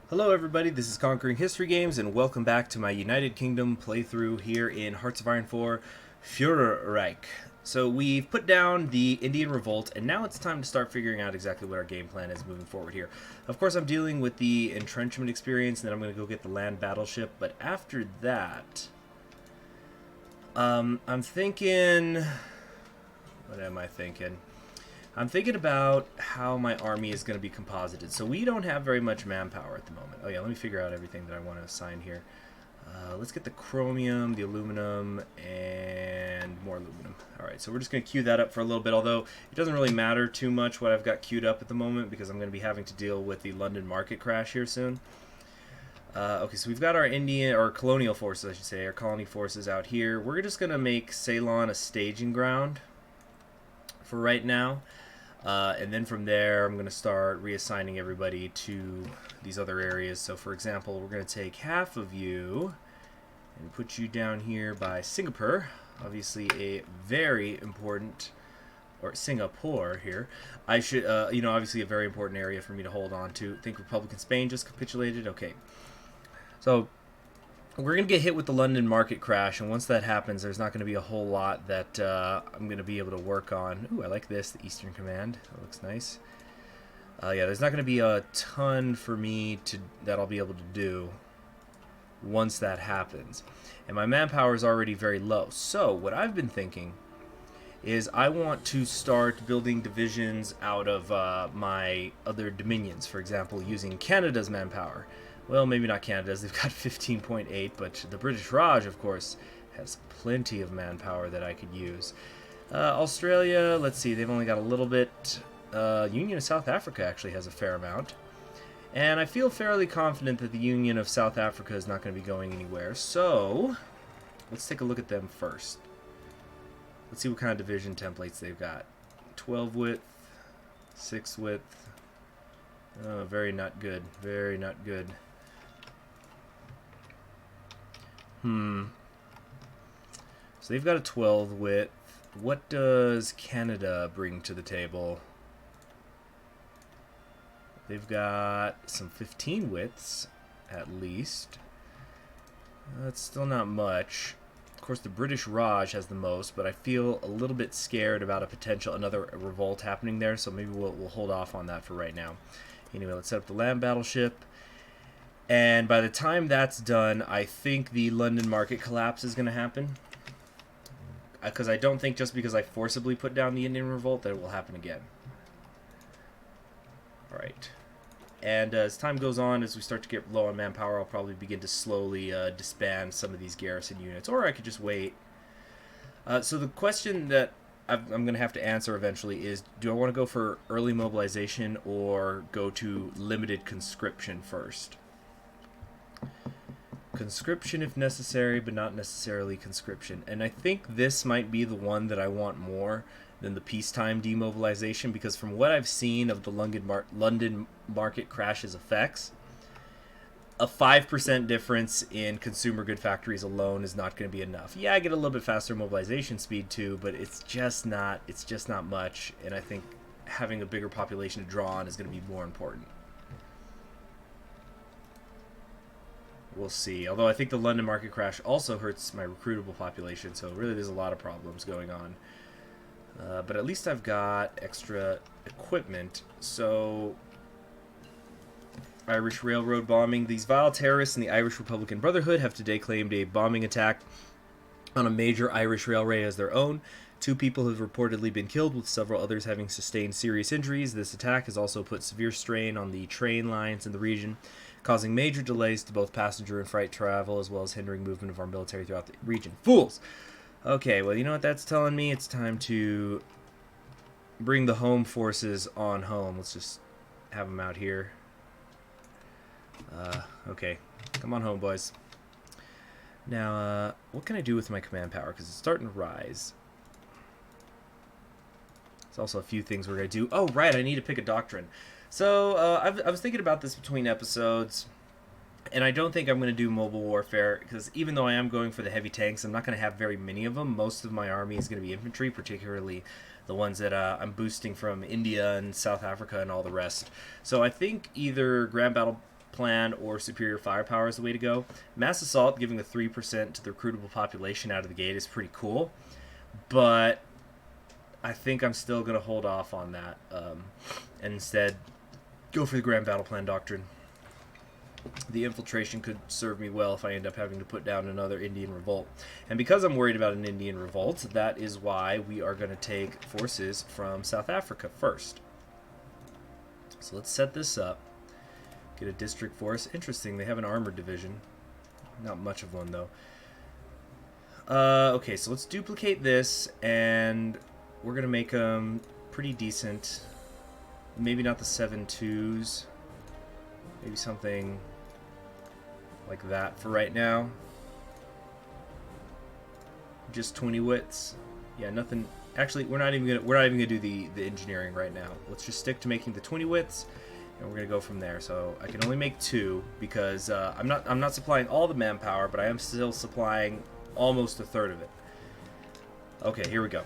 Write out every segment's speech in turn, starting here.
Hello everybody, this is Conquering History Games, and welcome back to my United Kingdom playthrough here in Hearts of Iron 4 Führerreich. So we've put down the Indian Revolt, and now it's time to start figuring out exactly what our game plan is moving forward here. Of course, I'm dealing with the entrenchment experience, and then I'm going to go get the land battleship, but after that, I'm thinking... What am I thinking? I'm thinking about how my army is going to be composited. So we don't have very much manpower at the moment. Oh yeah, let me figure out everything that I want to assign here. Let's get the chromium, the aluminum, and more aluminum. Alright, so we're just going to queue that up for a little bit, although it doesn't really matter too much what I've got queued up at the moment because I'm going to be having to deal with the London market crash here soon. Okay, so we've got our Indian, or colonial forces, I should say, our colony forces out here. We're just going to make Ceylon a staging ground for right now. And then from there, I'm going to start reassigning everybody to these other areas. So, for example, we're going to take half of you and put you down here by Singapore. Obviously, a very important, or Singapore here. I should, obviously a very important area for me to hold on to. I think Republican Spain just capitulated. Okay. So, we're going to get hit with the London market crash, and once that happens, there's not going to be a whole lot that I'm going to be able to work on. Ooh, I like this, the Eastern Command. That looks nice. Yeah, there's not going to be a ton for me that I'll be able to do once that happens. And my manpower is already very low. So, what I've been thinking is I want to start building divisions out of my other dominions. For example, using Canada's manpower. Well, maybe not Canada's. They've got 15.8, but the British Raj, of course, has plenty of manpower that I could use. Australia, let's see, they've only got a little bit. Union of South Africa actually has a fair amount. And I feel fairly confident that the Union of South Africa is not going to be going anywhere. So, let's take a look at them first. Let's see what kind of division templates they've got. 12 width, 6 width. Oh, very not good. Very not good. So they've got a 12 width. What does Canada bring to the table? They've got some 15 widths, at least. That's still not much. Of course, the British Raj has the most, but I feel a little bit scared about another revolt happening there, so maybe we'll hold off on that for right now. Anyway, let's set up the land battleship. And by the time that's done, I think the London market collapse is going to happen. Because I don't think just because I forcibly put down the Indian Revolt that it will happen again. Alright. And as time goes on, as we start to get low on manpower, I'll probably begin to slowly disband some of these garrison units. Or I could just wait. So the question that I'm going to have to answer eventually is, do I want to go for early mobilization or go to limited conscription first? Conscription if necessary, but not necessarily conscription. And I think this might be the one that I want more than the peacetime demobilization, because from what I've seen of the London market crash's effects, a 5% difference in consumer good factories alone is not going to be enough. Yeah, I get a little bit faster mobilization speed too, but it's just not much, and I think having a bigger population to draw on is going to be more important. We'll see. Although I think the London market crash also hurts my recruitable population, so really there's a lot of problems going on. But at least I've got extra equipment, so... Irish railroad bombing. These vile terrorists in the Irish Republican Brotherhood have today claimed a bombing attack on a major Irish railway as their own. 2 people have reportedly been killed, with several others having sustained serious injuries. This attack has also put severe strain on the train lines in the region, causing major delays to both passenger and freight travel, as well as hindering movement of our military throughout the region. Fools! Okay, well, you know what that's telling me? It's time to bring the home forces on home. Let's just have them out here. Okay. Come on home, boys. Now, what can I do with my command power? Because it's starting to rise. There's also a few things we're going to do. Oh, right, I need to pick a doctrine. So, I was thinking about this between episodes, and I don't think I'm going to do mobile warfare, because even though I am going for the heavy tanks, I'm not going to have very many of them. Most of my army is going to be infantry, particularly the ones that I'm boosting from India and South Africa and all the rest. So I think either ground battle plan or superior firepower is the way to go. Mass assault, giving a 3% to the recruitable population out of the gate, is pretty cool, but I think I'm still going to hold off on that and instead go for the grand battle plan doctrine. The infiltration could serve me well if I end up having to put down another Indian revolt. And because I'm worried about an Indian revolt, that is why we are going to take forces from South Africa first. So let's set this up. Get a district force. Interesting, they have an armored division. Not much of one, though. Okay, so let's duplicate this, and we're going to make them pretty decent. Maybe not the 7.2s. Maybe something like that for right now. Just 20 wits. Yeah, nothing. Actually, we're not even gonna do the engineering right now. Let's just stick to making the 20 wits, and we're gonna go from there. So I can only make 2 because I'm not supplying all the manpower, but I am still supplying almost a third of it. Okay, here we go.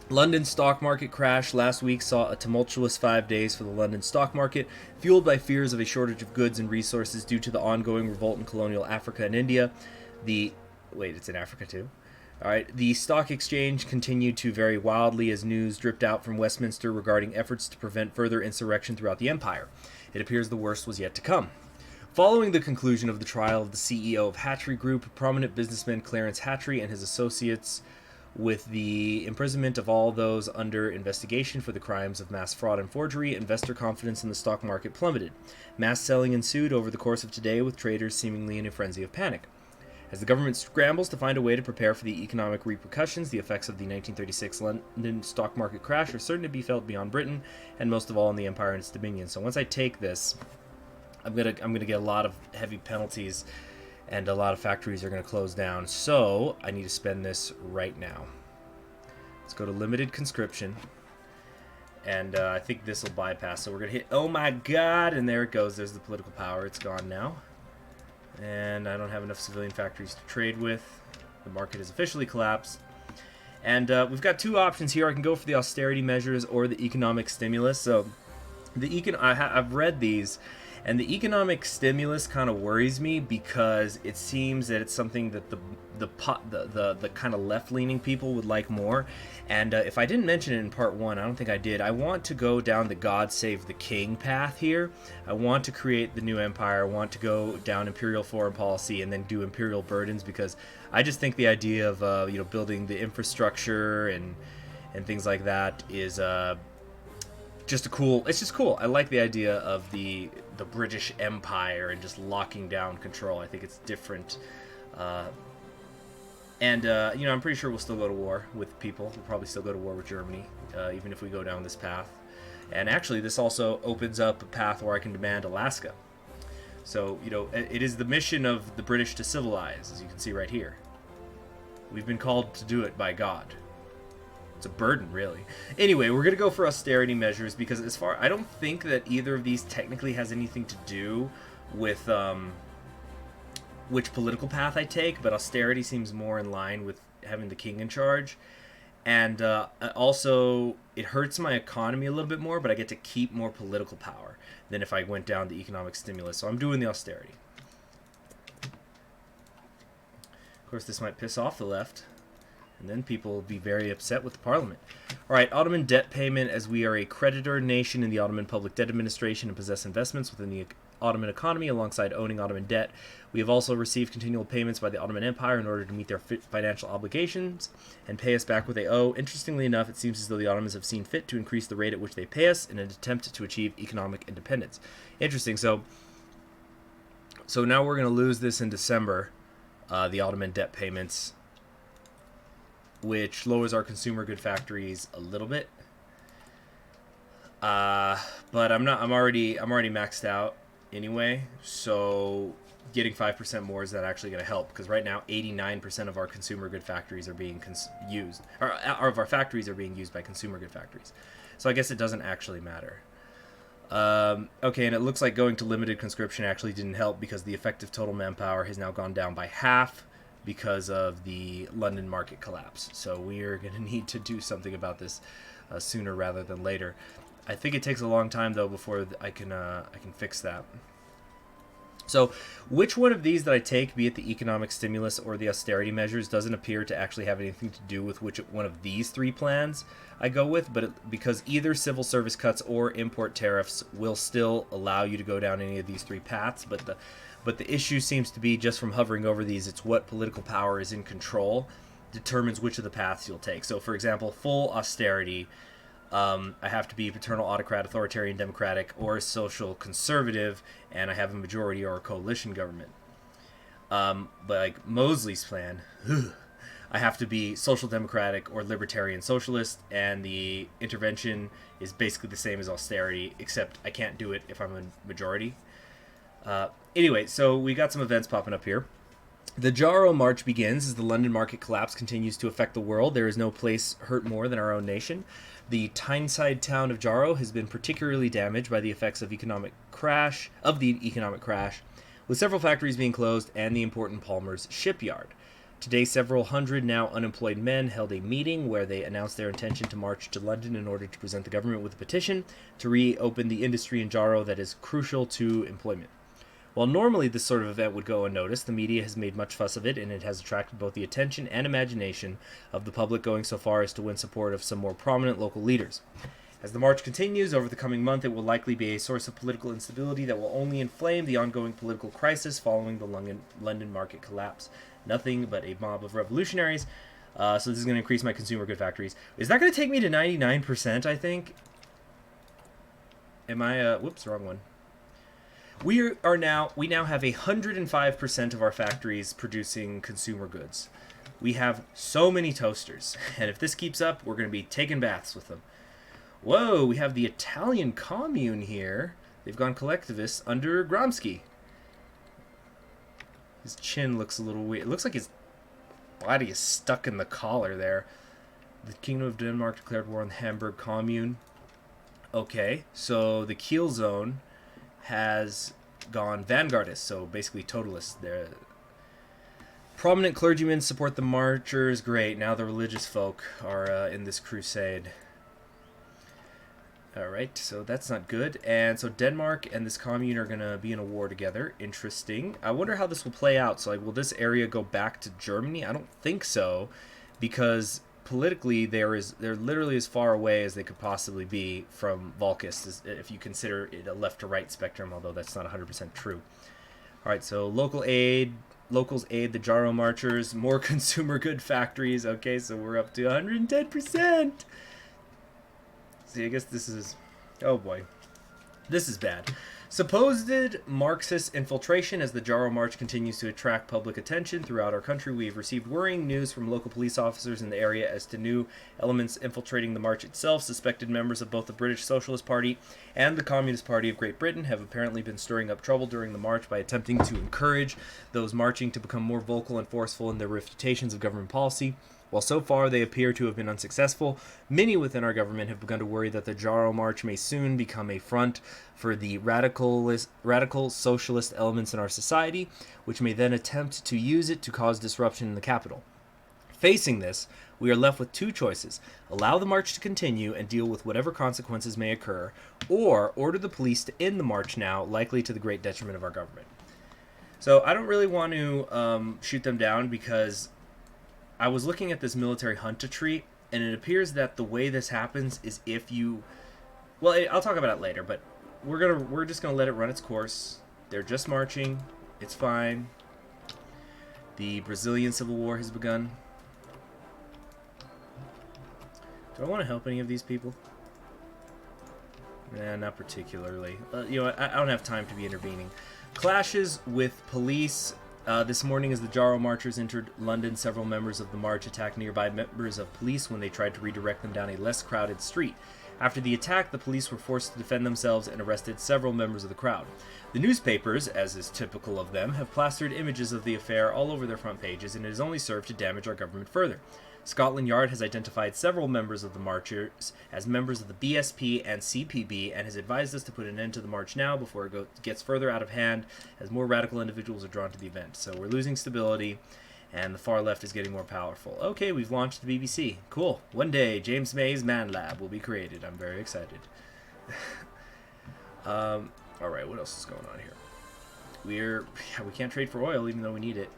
London stock market crash last week saw a tumultuous 5 days for the London stock market, fueled by fears of a shortage of goods and resources due to the ongoing revolt in colonial Africa and India. It's in Africa too. All right, the stock exchange continued to vary wildly as news dripped out from Westminster regarding efforts to prevent further insurrection throughout the empire. It appears the worst was yet to come. Following the conclusion of the trial of the CEO of Hatchery Group, prominent businessman Clarence Hatchery and his associates, with the imprisonment of all those under investigation for the crimes of mass fraud and forgery, investor confidence in the stock market plummeted. Mass selling ensued over the course of today, with traders seemingly in a frenzy of panic. As the government scrambles to find a way to prepare for the economic repercussions, the effects of the 1936 London stock market crash are certain to be felt beyond Britain, and most of all in the empire and its dominions. So once I take this, I'm gonna get a lot of heavy penalties, and a lot of factories are gonna close down. So I need to spend this right now. Let's go to limited conscription, and I think this will bypass. So we're gonna hit. Oh my God! And there it goes. There's the political power. It's gone now. And I don't have enough civilian factories to trade with. The market has officially collapsed. And we've got 2 options here. I can go for the austerity measures or the economic stimulus. So I've read these, and the economic stimulus kind of worries me because it seems that it's something that the kind of left-leaning people would like more. And if I didn't mention it in part 1, I don't think I did. I want to go down the God Save the King path here. I want to create the new empire. I want to go down imperial foreign policy and then do imperial burdens, because I just think the idea of building the infrastructure and things like that is just cool. It's just cool. I like the idea of the British Empire and just locking down control. I think it's different. I'm pretty sure we'll still go to war with people. We'll probably still go to war with Germany, even if we go down this path. And actually, this also opens up a path where I can demand Alaska. So, it is the mission of the British to civilize, as you can see right here. We've been called to do it by God. It's a burden, really. Anyway, we're going to go for austerity measures because I don't think that either of these technically has anything to do with which political path I take, but austerity seems more in line with having the king in charge. And also, it hurts my economy a little bit more, but I get to keep more political power than if I went down the economic stimulus. So I'm doing the austerity. Of course, this might piss off the left, and then people will be very upset with the parliament. All right, Ottoman debt payment, as we are a creditor nation in the Ottoman Public Debt Administration and possess investments within the Ottoman economy alongside owning Ottoman debt. We have also received continual payments by the Ottoman Empire in order to meet their financial obligations and pay us back what they owe. Interestingly enough, it seems as though the Ottomans have seen fit to increase the rate at which they pay us in an attempt to achieve economic independence. Interesting. So now we're going to lose this in December, the Ottoman debt payments, which lowers our consumer good factories a little bit. But I'm already maxed out anyway, so getting 5% more is that actually going to help, because right now 89% of our consumer good factories are being used, or of our factories are being used by consumer good factories. So I guess it doesn't actually matter. Okay, and it looks like going to limited conscription actually didn't help, because the effective total manpower has now gone down by half because of the London market collapse. So we are going to need to do something about this sooner rather than later. I think it takes a long time though before I can fix that. So which one of these that I take, be it the economic stimulus or the austerity measures, doesn't appear to actually have anything to do with which one of these three plans I go with, because either civil service cuts or import tariffs will still allow you to go down any of these three paths, but the issue seems to be, just from hovering over these, it's what political power is in control determines which of the paths you'll take. So for example, full austerity, I have to be paternal autocrat, authoritarian democratic, or social conservative, and I have a majority or a coalition government. But like Mosley's plan, I have to be social democratic or libertarian socialist, and the intervention is basically the same as austerity, except I can't do it if I'm a majority. Anyway, so we got some events popping up here. The Jarrow March begins as the London market collapse continues to affect the world. There is no place hurt more than our own nation. The Tyneside town of Jarrow has been particularly damaged by the effects of the economic crash, with several factories being closed and the important Palmer's shipyard. Today, several hundred now unemployed men held a meeting where they announced their intention to march to London in order to present the government with a petition to reopen the industry in Jarrow that is crucial to employment. While normally this sort of event would go unnoticed, the media has made much fuss of it, and it has attracted both the attention and imagination of the public, going so far as to win support of some more prominent local leaders. As the march continues over the coming month, it will likely be a source of political instability that will only inflame the ongoing political crisis following the London market collapse. Nothing but a mob of revolutionaries. So this is going to increase my consumer good factories. Is that going to take me to 99%, I think? Am I, whoops, wrong one. We now have 105% of our factories producing consumer goods. We have so many toasters, and if this keeps up, we're going to be taking baths with them. Whoa, we have the Italian commune here. They've gone collectivist under Gramsci. His chin looks a little weird. It looks like his body is stuck in the collar there. The Kingdom of Denmark declared war on the Hamburg commune. Okay, so the Kiel zone has gone vanguardist, so basically totalist. They're prominent clergymen support the marchers. Great, now the religious folk are in this crusade. Alright, so that's not good. And so Denmark and this commune are going to be in a war together. Interesting. I wonder how this will play out. So, like, will this area go back to Germany? I don't think so, because politically they're literally as far away as they could possibly be from Volkist, if you consider it a left to right spectrum, although that's not 100% true. Alright, so locals aid the Jarrow marchers, more consumer good factories. Okay, so we're up to 110%. See, I guess this is, oh boy, this is bad. Supposed Marxist infiltration. As the Jarrow March continues to attract public attention throughout our country, we've received worrying news from local police officers in the area as to new elements infiltrating the march itself. Suspected members of both the British Socialist Party and the Communist Party of Great Britain have apparently been stirring up trouble during the march by attempting to encourage those marching to become more vocal and forceful in their refutations of government policy. While so far they appear to have been unsuccessful, many within our government have begun to worry that the Jarrow March may soon become a front for the radical socialist elements in our society, which may then attempt to use it to cause disruption in the capital. Facing this, we are left with two choices: allow the march to continue and deal with whatever consequences may occur, or order the police to end the march now, likely to the great detriment of our government. So I don't really want to shoot them down, because I was looking at this military junta tree, and it appears that the way this happens is if you... Well, I'll talk about it later, but we're just gonna let it run its course. They're just marching. It's fine. The Brazilian Civil War has begun. Do I want to help any of these people? Nah, not particularly. You know, I don't have time to be intervening. Clashes with police. This morning, as the Jarrow marchers entered London, several members of the march attacked nearby members of police when they tried to redirect them down a less crowded street. After the attack, the police were forced to defend themselves and arrested several members of the crowd. The newspapers, as is typical of them, have plastered images of the affair all over their front pages, and it has only served to damage our government further. Scotland Yard has identified several members of the marchers as members of the BSP and CPB and has advised us to put an end to the march now before it gets further out of hand, as more radical individuals are drawn to the event. So we're losing stability, and the far left is getting more powerful. Okay, we've launched the BBC. Cool. One day, James May's Man Lab will be created. I'm very excited. Alright, what else is going on here? we can't trade for oil even though we need it.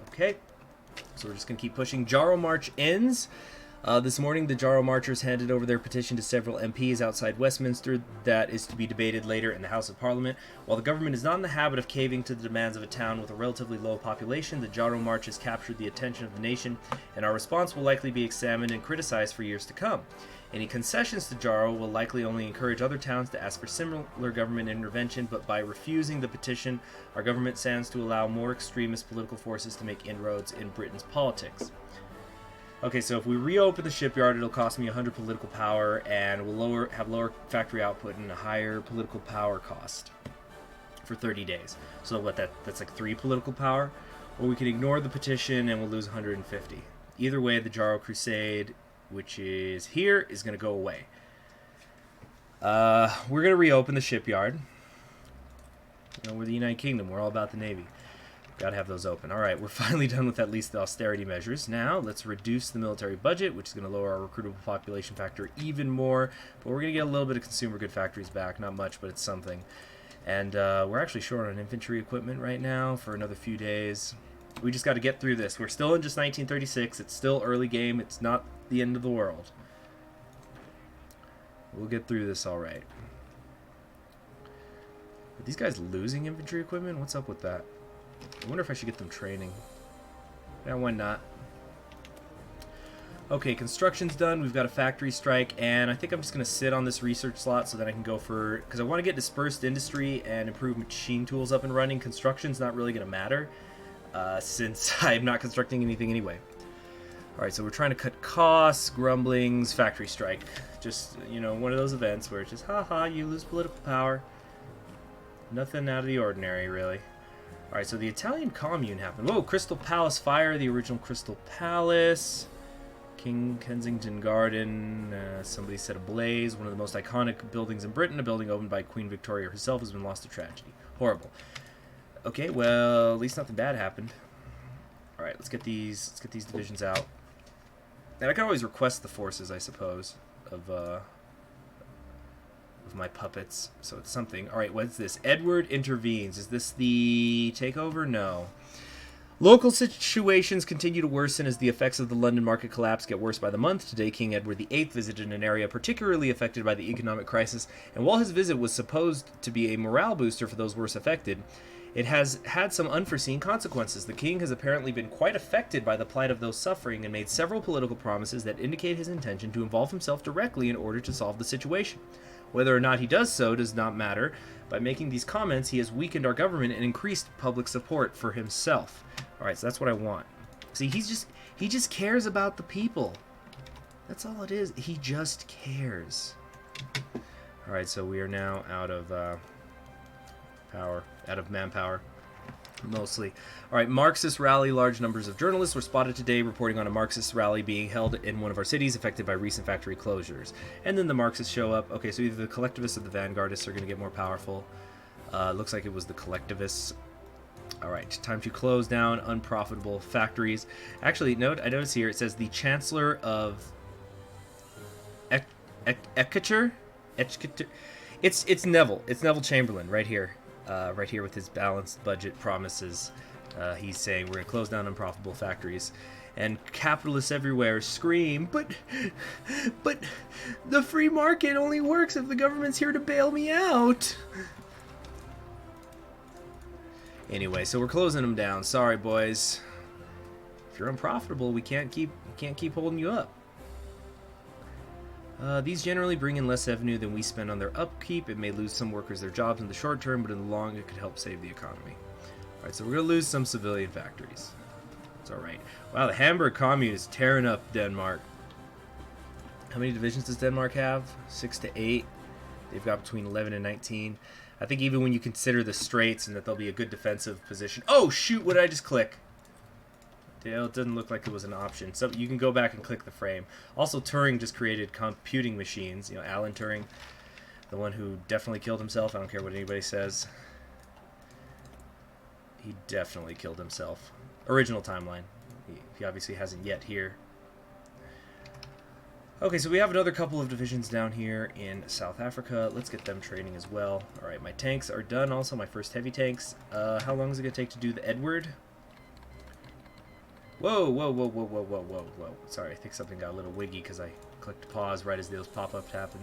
Okay, so we're just gonna keep pushing. Jarrow March ends. This morning, the Jarrow Marchers handed over their petition to several MPs outside Westminster that is to be debated later in the House of Parliament. While the government is not in the habit of caving to the demands of a town with a relatively low population, the Jarrow March has captured the attention of the nation, and our response will likely be examined and criticized for years to come. Any concessions to Jarrow will likely only encourage other towns to ask for similar government intervention, but by refusing the petition, our government stands to allow more extremist political forces to make inroads in Britain's politics. Okay, so if we reopen the shipyard, it'll cost me 100 political power, and we'll have lower factory output and a higher political power cost for 30 days. So what, that's like 3 political power? Or we can ignore the petition and we'll lose 150. Either way, the Jarrow Crusade, which is here, is going to go away. We're going to reopen the shipyard. You know, we're the United Kingdom. We're all about the Navy. Gotta have those open. Alright, we're finally done with at least the austerity measures. Now, let's reduce the military budget, which is going to lower our recruitable population factor even more. But we're going to get a little bit of consumer good factories back. Not much, but it's something. And we're actually short on infantry equipment right now for another few days. We just got to get through this. We're still in just 1936. It's still early game. It's not the end of the world. We'll get through this alright. Are these guys losing infantry equipment? What's up with that? I wonder if I should get them training. Yeah, why not? Okay, construction's done. We've got a factory strike, and I think I'm just going to sit on this research slot so that I can go for... because I want to get dispersed industry and improve machine tools up and running. Construction's not really going to matter since I'm not constructing anything anyway. Alright, so we're trying to cut costs, grumblings, factory strike. Just, you know, one of those events where it's just, haha, you lose political power. Nothing out of the ordinary, really. Alright, so the Italian Commune happened. Whoa, Crystal Palace fire, the original Crystal Palace. King Kensington Garden, somebody said ablaze. One of the most iconic buildings in Britain, a building opened by Queen Victoria herself, has been lost to tragedy. Horrible. Okay, well, at least nothing bad happened. Alright, let's get these divisions out. And I can always request the forces, I suppose, of my puppets, so it's something. Alright, what's this? Edward intervenes. Is this the takeover? No. Local situations continue to worsen as the effects of the London market collapse get worse by the month. Today, King Edward VIII visited an area particularly affected by the economic crisis, and while his visit was supposed to be a morale booster for those worse affected, it has had some unforeseen consequences. The king has apparently been quite affected by the plight of those suffering and made several political promises that indicate his intention to involve himself directly in order to solve the situation. Whether or not he does so does not matter. By making these comments, he has weakened our government and increased public support for himself. Alright, so that's what I want. See, he just cares about the people. That's all it is. He just cares. Alright, so we are now out of manpower. Mostly. Alright, Marxist rally. Large numbers of journalists were spotted today reporting on a Marxist rally being held in one of our cities affected by recent factory closures. And then the Marxists show up. Okay, so either the collectivists or the vanguardists are going to get more powerful. Looks like it was the collectivists. Alright, time to close down unprofitable factories. Actually, I notice here it says the Chancellor of Exchequer? It's Neville. It's Neville Chamberlain right here. Right here with his balanced budget promises. He's saying we're going to close down unprofitable factories. And capitalists everywhere scream, but the free market only works if the government's here to bail me out. Anyway, so we're closing them down. Sorry, boys. If you're unprofitable, we can't keep holding you up. These generally bring in less revenue than we spend on their upkeep. It may lose some workers their jobs in the short term, but in the long it could help save the economy. Alright, so we're going to lose some civilian factories. It's alright. Wow, the Hamburg Commune is tearing up Denmark. How many divisions does Denmark have? 6 to 8. They've got between 11 and 19. I think even when you consider the straits and that they'll be a good defensive position. Oh, shoot, what did I just click? It doesn't look like it was an option. So you can go back and click the frame. Also, Turing just created computing machines. You know, Alan Turing, the one who definitely killed himself. I don't care what anybody says. He definitely killed himself. Original timeline. He obviously hasn't yet here. Okay, so we have another couple of divisions down here in South Africa. Let's get them training as well. Alright, my tanks are done also, my first heavy tanks. How long is it going to take to do the Edward? Whoa, whoa, whoa, whoa, whoa, whoa, whoa, whoa. Sorry, I think something got a little wiggy because I clicked pause right as those pop-ups happen.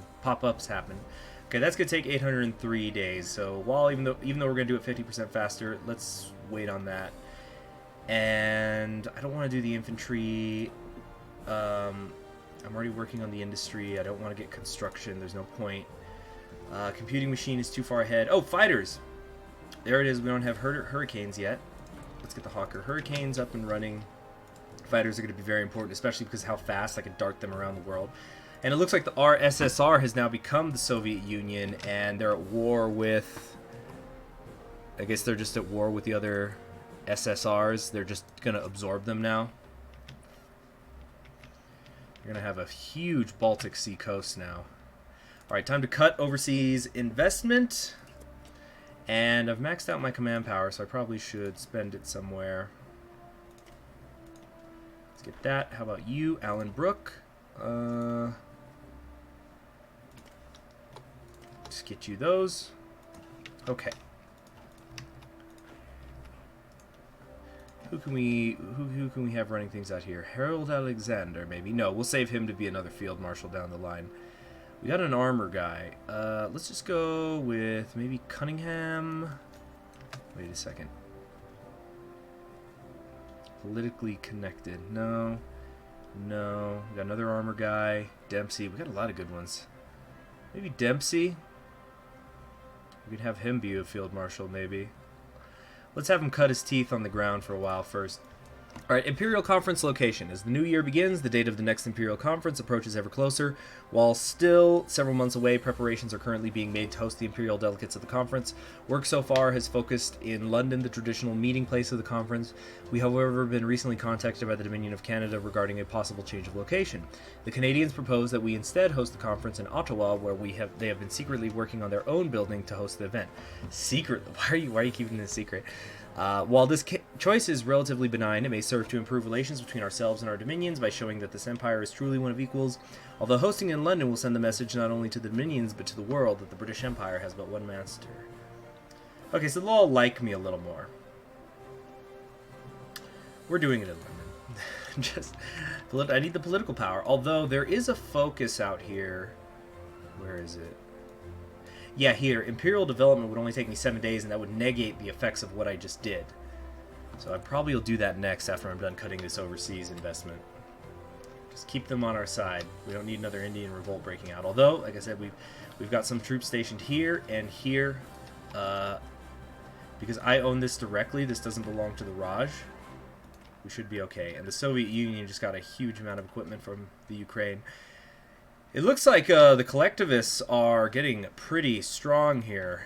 Okay, that's going to take 803 days. So even though we're going to do it 50% faster, let's wait on that. And I don't want to do the infantry. I'm already working on the industry. I don't want to get construction. There's no point. Computing machine is too far ahead. Oh, fighters! There it is. We don't have hurricanes yet. Let's get the Hawker Hurricanes up and running. Fighters are going to be very important, especially because how fast I can dart them around the world. And it looks like the RSSR has now become the Soviet Union, and they're at war with... I guess they're just at war with the other SSRs. They're just going to absorb them now. We're going to have a huge Baltic Sea coast now. Alright, time to cut overseas investment. And I've maxed out my command power, so I probably should spend it somewhere. Let's get that. How about you, Alan Brook? Just get you those. Okay. Who can we have running things out here? Harold Alexander, maybe? No, we'll save him to be another field marshal down the line. We got an armor guy. Let's just go with maybe Cunningham. Wait a second. Politically connected. No. No. We got another armor guy. Dempsey. We got a lot of good ones. Maybe Dempsey. We could have him be a field marshal, maybe. Let's have him cut his teeth on the ground for a while first. Alright, Imperial Conference location. As the new year begins, the date of the next Imperial Conference approaches ever closer. While still several months away, preparations are currently being made to host the Imperial delegates of the conference. Work so far has focused in London, the traditional meeting place of the conference. We, however, been recently contacted by the Dominion of Canada regarding a possible change of location. The Canadians propose that we instead host the conference in Ottawa, where they have been secretly working on their own building to host the event. Secret? Why are you keeping this secret? While this choice is relatively benign, it may serve to improve relations between ourselves and our dominions by showing that this empire is truly one of equals. Although hosting in London will send the message not only to the dominions but to the world that the British Empire has but one master. Okay, so they'll all like me a little more. We're doing it in London. I need the political power. Although there is a focus out here. Where is it? Yeah, here, Imperial development would only take me 7 days, and that would negate the effects of what I just did. So I probably will do that next after I'm done cutting this overseas investment. Just keep them on our side. We don't need another Indian revolt breaking out. Although, like I said, we've got some troops stationed here and here. Because I own this directly, this doesn't belong to the Raj. We should be okay. And the Soviet Union just got a huge amount of equipment from the Ukraine. It looks like the collectivists are getting pretty strong here.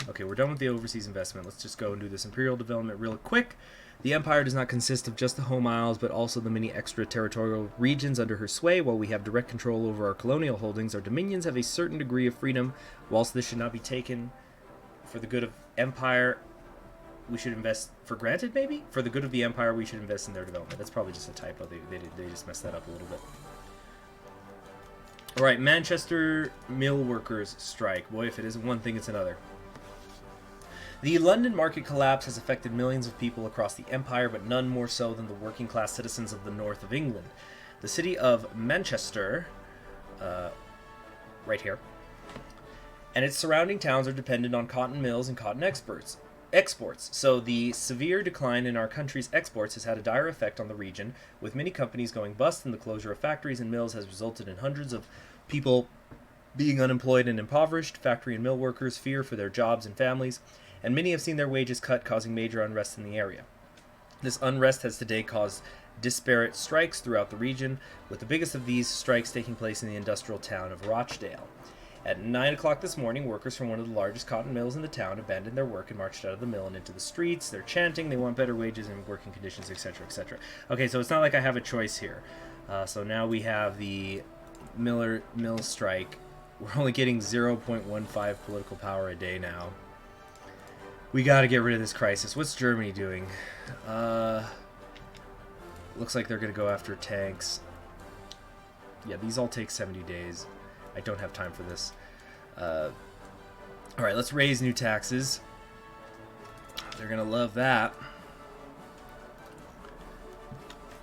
Okay, we're done with the overseas investment. Let's just go and do this Imperial development real quick. The Empire does not consist of just the home isles, but also the many extraterritorial regions under her sway. While we have direct control over our colonial holdings, our dominions have a certain degree of freedom. Whilst this should not be taken for the good of Empire, we should invest for granted, maybe? For the good of the Empire, we should invest in their development. That's probably just a typo. They just messed that up a little bit. Alright, Manchester mill workers strike. Boy, if it isn't one thing, it's another. The London market collapse has affected millions of people across the Empire, but none more so than the working class citizens of the north of England. The city of Manchester, right here, and its surrounding towns are dependent on cotton mills and cotton exports. So the severe decline in our country's exports has had a dire effect on the region, with many companies going bust, and the closure of factories and mills has resulted in hundreds of people being unemployed and impoverished. Factory and mill workers fear for their jobs and families, and many have seen their wages cut, causing major unrest in the area. This unrest has today caused disparate strikes throughout the region, with the biggest of these strikes taking place in the industrial town of Rochdale. At 9 o'clock this morning, workers from one of the largest cotton mills in the town abandoned their work and marched out of the mill and into the streets. They're chanting, they want better wages and working conditions, etc., etc. Okay, so it's not like I have a choice here. So now we have the mill strike. We're only getting 0.15 political power a day now. We gotta get rid of this crisis. What's Germany doing? Looks like they're going to go after tanks. Yeah, these all take 70 days. I don't have time for this. Alright, let's raise new taxes. They're going to love that.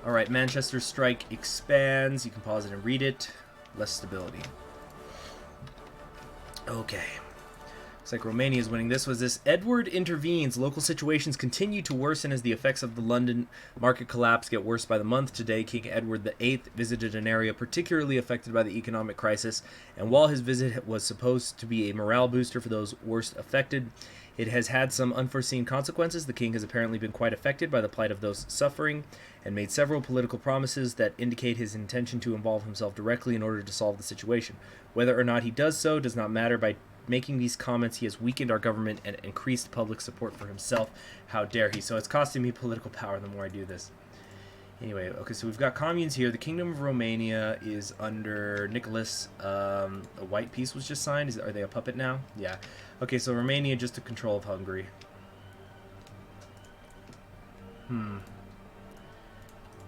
Alright, Manchester strike expands. You can pause it and read it. Less stability. Okay. Looks like Romania is winning. This was this. Edward intervenes. Local situations continue to worsen as the effects of the London market collapse get worse by the month. Today, King Edward VIII visited an area particularly affected by the economic crisis, and while his visit was supposed to be a morale booster for those worst affected, it has had some unforeseen consequences. The king has apparently been quite affected by the plight of those suffering and made several political promises that indicate his intention to involve himself directly in order to solve the situation. Whether or not he does so does not matter. By making these comments, he has weakened our government and increased public support for himself. How dare he? So it's costing me political power the more I do this. Anyway, okay, so we've got communes here. The Kingdom of Romania is under Nicholas. A white peace was just signed. Are they a puppet now? Yeah. Okay, so Romania just took control of Hungary.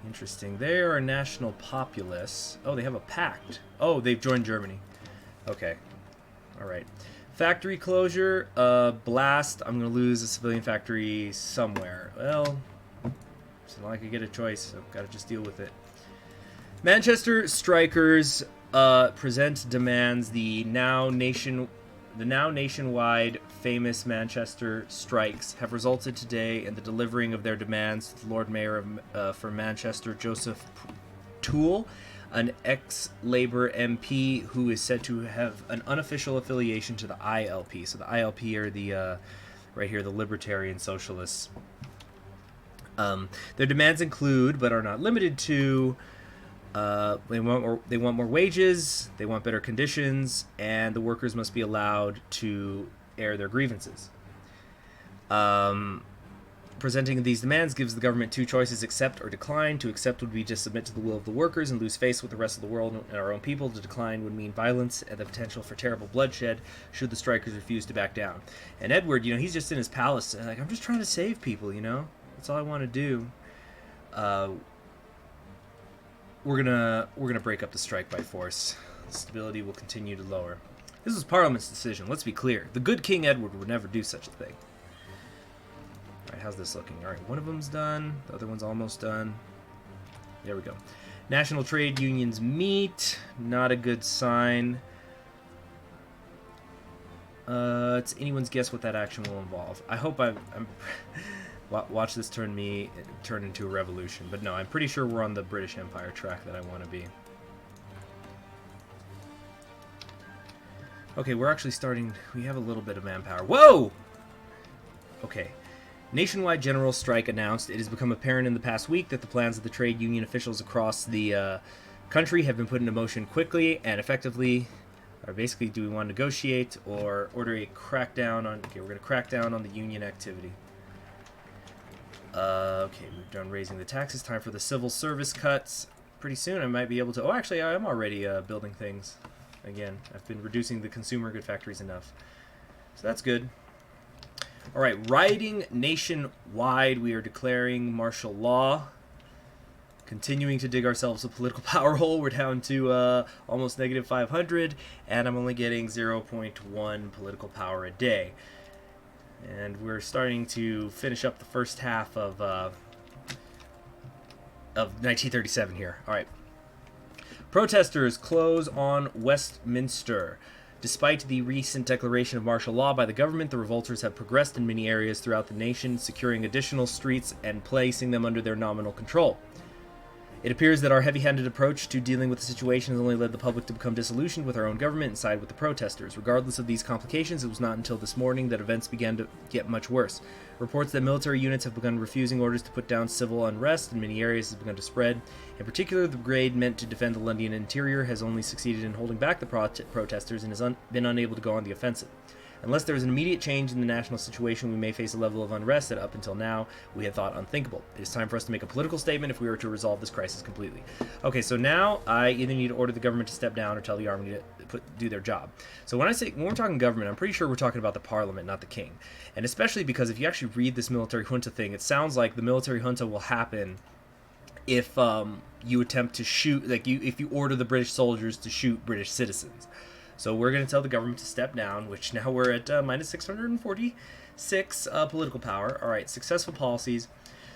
Interesting. They are a national populace. Oh, they have a pact. Oh, they've joined Germany. Okay. Alright. Factory closure. Blast. I'm going to lose a civilian factory somewhere. Well, it's not like I get a choice, so I've got to just deal with it. Manchester strikers present demands. The now nationwide famous Manchester strikes have resulted today in the delivering of their demands to the Lord Mayor for Manchester, Joseph Toole, an ex-Labour MP who is said to have an unofficial affiliation to the ILP. So the ILP are the, right here, the Libertarian Socialists. Their demands include, but are not limited to, they want more wages, they want better conditions, and the workers must be allowed to air their grievances. Presenting these demands gives the government two choices: accept or decline. To accept would be just submit to the will of the workers and lose face with the rest of the world and our own people. To decline would mean violence and the potential for terrible bloodshed should the strikers refuse to back down. And Edward, he's just in his palace, like, I'm just trying to save people, That's all I want to do. We're gonna break up the strike by force. Stability will continue to lower. This was Parliament's decision. Let's be clear. The good King Edward would never do such a thing. All right, how's this looking? All right, one of them's done. The other one's almost done. There we go. National trade unions meet. Not a good sign. It's anyone's guess what that action will involve. I hope I'm watch this turn into a revolution. But no, I'm pretty sure we're on the British Empire track that I want to be. Okay, we're actually starting. We have a little bit of manpower. Whoa! Okay. Nationwide general strike announced. It has become apparent in the past week that the plans of the trade union officials across the country have been put into motion quickly and effectively. Or basically, do we want to negotiate or order a crackdown on... Okay, we're going to crack down on the union activity. Okay, we've done raising the taxes. Time for the civil service cuts. Pretty soon I might be able to... Oh, actually, I am already building things. Again, I've been reducing the consumer good factories enough. So that's good. Alright, rioting nationwide. We are declaring martial law. Continuing to dig ourselves a political power hole. We're down to almost negative 500. And I'm only getting 0.1 political power a day. And we're starting to finish up the first half of 1937 here. Alright. Protesters close on Westminster. Despite the recent declaration of martial law by the government, the revolters have progressed in many areas throughout the nation, securing additional streets and placing them under their nominal control. It appears that our heavy-handed approach to dealing with the situation has only led the public to become disillusioned with our own government and side with the protesters. Regardless of these complications, it was not until this morning that events began to get much worse. Reports that military units have begun refusing orders to put down civil unrest in many areas has begun to spread. In particular, the brigade meant to defend the London interior has only succeeded in holding back the protesters and has been unable to go on the offensive. Unless there is an immediate change in the national situation, we may face a level of unrest that up until now we had thought unthinkable. It is time for us to make a political statement if we were to resolve this crisis completely. Okay, so now I either need to order the government to step down or tell the army to do their job. So when we're talking government, I'm pretty sure we're talking about the parliament, not the king. And especially because if you actually read this military junta thing, it sounds like the military junta will happen if you attempt to shoot, like if you order the British soldiers to shoot British citizens. So we're going to tell the government to step down, which now we're at minus 646 political power. All right, successful policies.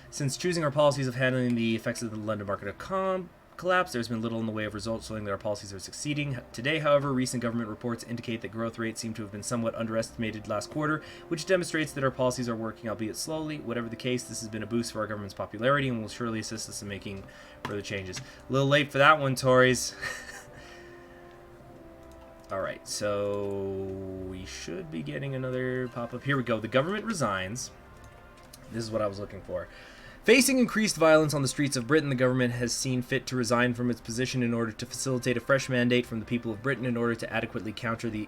Since choosing our policies of handling the effects of the London market collapse, there's been little in the way of results showing that our policies are succeeding. Today, however, recent government reports indicate that growth rates seem to have been somewhat underestimated last quarter, which demonstrates that our policies are working, albeit slowly. Whatever the case, this has been a boost for our government's popularity and will surely assist us in making further changes. A little late for that one, Tories. Alright, so we should be getting another pop-up. Here we go. The government resigns. This is what I was looking for. Facing increased violence on the streets of Britain, the government has seen fit to resign from its position in order to facilitate a fresh mandate from the people of Britain in order to adequately counter the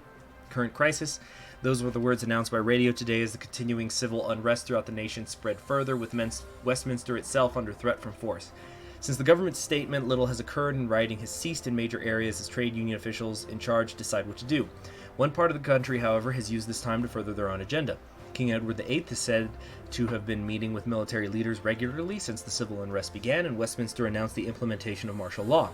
current crisis. Those were the words announced by radio today as the continuing civil unrest throughout the nation spread further, with Westminster itself under threat from force. Since the government's statement, little has occurred, and rioting has ceased in major areas as trade union officials in charge decide what to do. One part of the country, however, has used this time to further their own agenda. King Edward VIII is said to have been meeting with military leaders regularly since the civil unrest began, and Westminster announced the implementation of martial law.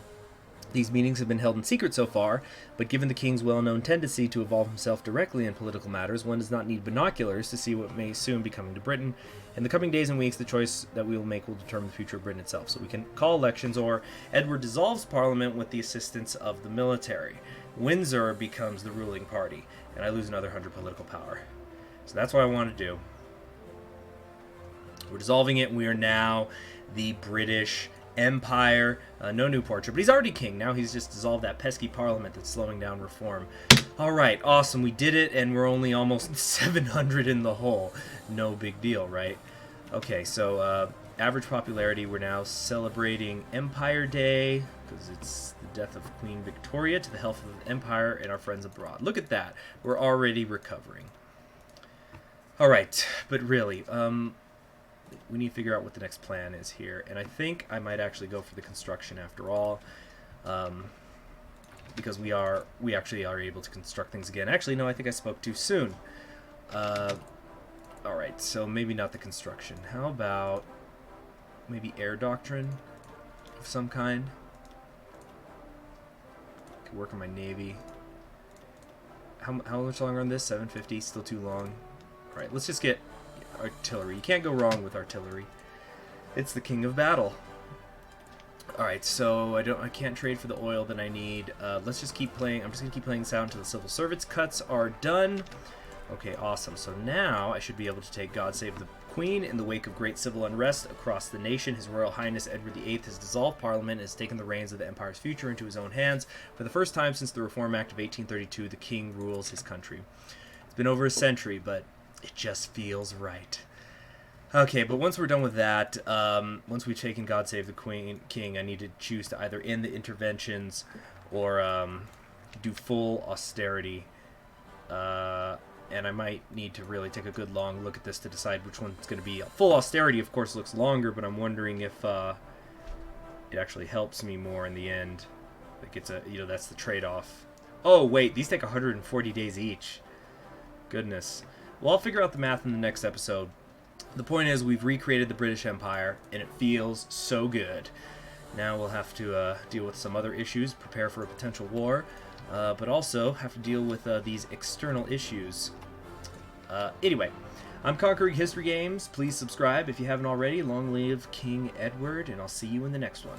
These meetings have been held in secret so far, but given the king's well-known tendency to involve himself directly in political matters, one does not need binoculars to see what may soon be coming to Britain. In the coming days and weeks, the choice that we will make will determine the future of Britain itself. So we can call elections, or Edward dissolves Parliament with the assistance of the military. Windsor becomes the ruling party, and I lose another 100 political power. So that's what I want to do. We're dissolving it, and we are now the British Empire. No new portrait, but he's already king. Now he's just dissolved that pesky parliament that's slowing down reform. Alright, awesome. We did it, and we're only almost 700 in the hole. No big deal, right? Okay, so average popularity, we're now celebrating Empire Day, because it's the death of Queen Victoria, to the health of the Empire and our friends abroad. Look at that. We're already recovering. Alright, but really, we need to figure out what the next plan is here, and I think I might actually go for the construction after all, because we actually are able to construct things again. Actually, no, I think I spoke too soon. Alright, so maybe not the construction. How about maybe air doctrine of some kind? Could work on my navy. How much longer on this? 750, still too long. Alright, let's just get artillery. You can't go wrong with artillery. It's the king of battle. Alright, so I can't trade for the oil that I need. Let's just keep playing. I'm just going to keep playing this out until the civil servants cuts are done. Okay, awesome. So now I should be able to take God Save the Queen. In the wake of great civil unrest across the nation, His Royal Highness Edward VIII has dissolved Parliament and has taken the reins of the Empire's future into his own hands. For the first time since the Reform Act of 1832, the king rules his country. It's been over a century, but it just feels right. Okay, but once we're done with that, once we've taken God Save the King, I need to choose to either end the interventions or do full austerity. And I might need to really take a good long look at this to decide which one's going to be. Full austerity, of course, looks longer, but I'm wondering if it actually helps me more in the end. Like it's that's the trade-off. Oh, wait, these take 140 days each. Goodness. Well, I'll figure out the math in the next episode. The point is, we've recreated the British Empire, and it feels so good. Now we'll have to deal with some other issues, prepare for a potential war, but also have to deal with these external issues. Anyway, I'm Conquering History Games. Please subscribe if you haven't already. Long live King Edward, and I'll see you in the next one.